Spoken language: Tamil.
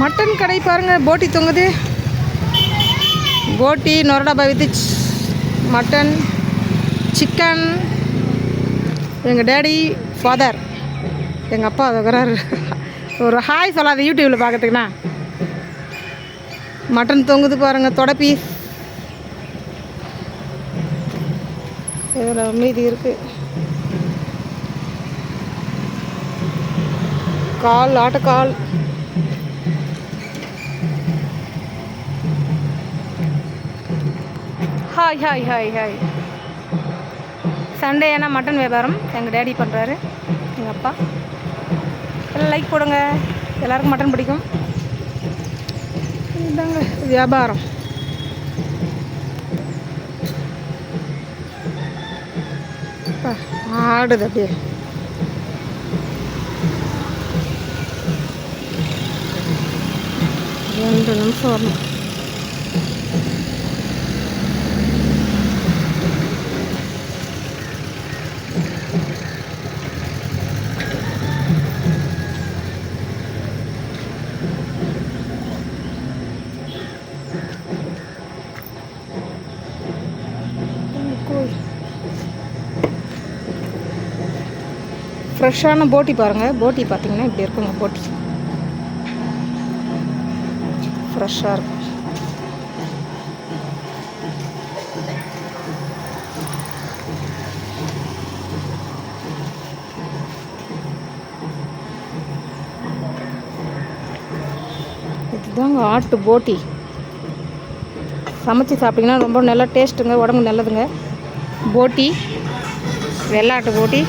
மட்டன் கடை பாருங்கள், போட்டி தொங்குது. போட்டி நொரடாபா வித் மட்டன், சிக்கன். எங்கள் டேடி, ஃபாதர், எங்கள் அப்பா இருக்கிறாரு. ஒரு ஹாய் சொல்லாத யூடியூப்பில் பார்க்கறதுக்குண்ணா. மட்டன் தொங்குது பாருங்கள், தொடை பீஸ். இதில் மீதி இருக்குது. கால், ஆட்டுக்கால். Hi hi hi hi. Sunday ஏன்னா மட்டன் வியாபாரம் எங்கள் டேடி பண்ணுறாரு, எங்கள் அப்பா. எல்லாம் லைக் போடுங்க, எல்லாருக்கும் மட்டன் பிடிக்கும். இதாங்க வியாபாரம். ஆடுது அப்படியே. ரெண்டு நிமிஷம் வரணும். ஃப்ரெஷ்ஷான போட்டி பாருங்கள். போட்டி பார்த்தீங்கன்னா இப்படி இருக்குங்க. போட்டி ஃப்ரெஷ்ஷாக இருக்கும். இதுதாங்க ஆட்டு போட்டி. சமைச்சி சாப்பிட்டிங்கன்னா ரொம்ப நல்லா டேஸ்ட்டுங்க, உடம்பு நல்லதுங்க. போட்டி, வெள்ளாட்டு போட்டி.